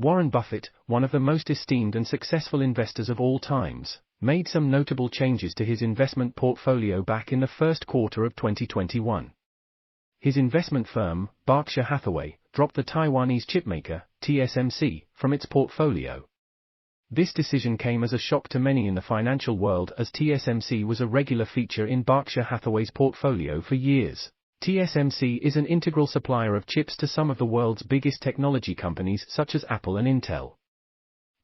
Warren Buffett, one of the most esteemed and successful investors of all times, made some notable changes to his investment portfolio back in the first quarter of 2021. His investment firm, Berkshire Hathaway, dropped the Taiwanese chipmaker, TSMC, from its portfolio. This decision came as a shock to many in the financial world, as TSMC was a regular feature in Berkshire Hathaway's portfolio for years. TSMC is an integral supplier of chips to some of the world's biggest technology companies such as Apple and Intel.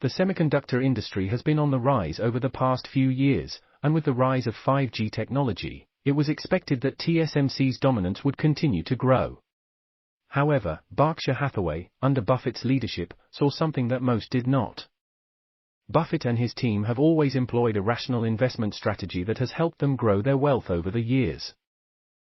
The semiconductor industry has been on the rise over the past few years, and with the rise of 5G technology, it was expected that TSMC's dominance would continue to grow. However, Berkshire Hathaway, under Buffett's leadership, saw something that most did not. Buffett and his team have always employed a rational investment strategy that has helped them grow their wealth over the years.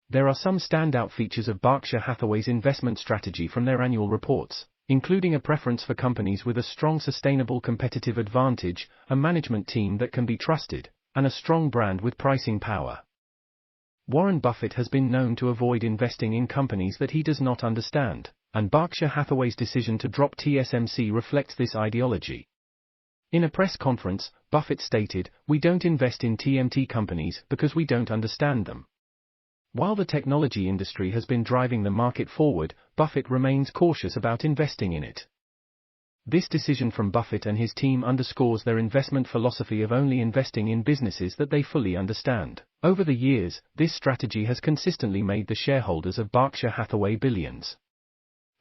There are some standout features of Berkshire Hathaway's investment strategy from their annual reports, including a preference for companies with a strong sustainable competitive advantage, a management team that can be trusted, and a strong brand with pricing power. Warren Buffett has been known to avoid investing in companies that he does not understand, and Berkshire Hathaway's decision to drop TSMC reflects this ideology. In a press conference, Buffett stated, "We don't invest in TMT companies because we don't understand them." While the technology industry has been driving the market forward, Buffett remains cautious about investing in it. This decision from Buffett and his team underscores their investment philosophy of only investing in businesses that they fully understand. Over the years, this strategy has consistently made the shareholders of Berkshire Hathaway billions.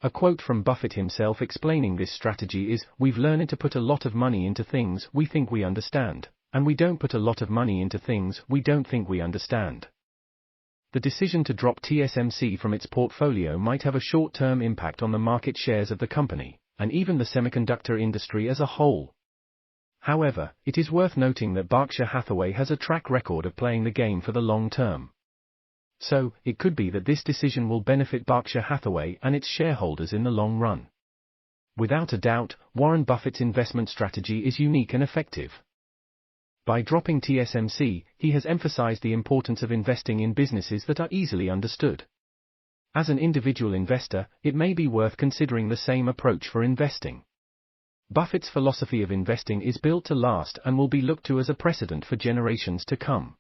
A quote from Buffett himself explaining this strategy is, "We've learned to put a lot of money into things we think we understand, and we don't put a lot of money into things we don't think we understand." The decision to drop TSMC from its portfolio might have a short-term impact on the market shares of the company, and even the semiconductor industry as a whole. However, it is worth noting that Berkshire Hathaway has a track record of playing the game for the long term. So, it could be that this decision will benefit Berkshire Hathaway and its shareholders in the long run. Without a doubt, Warren Buffett's investment strategy is unique and effective. By dropping TSMC, he has emphasized the importance of investing in businesses that are easily understood. As an individual investor, it may be worth considering the same approach for investing. Buffett's philosophy of investing is built to last and will be looked to as a precedent for generations to come.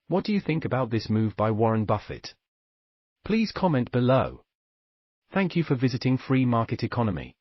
What do you think about this move by Warren Buffett? Please comment below. Thank you for visiting Free Market Economy.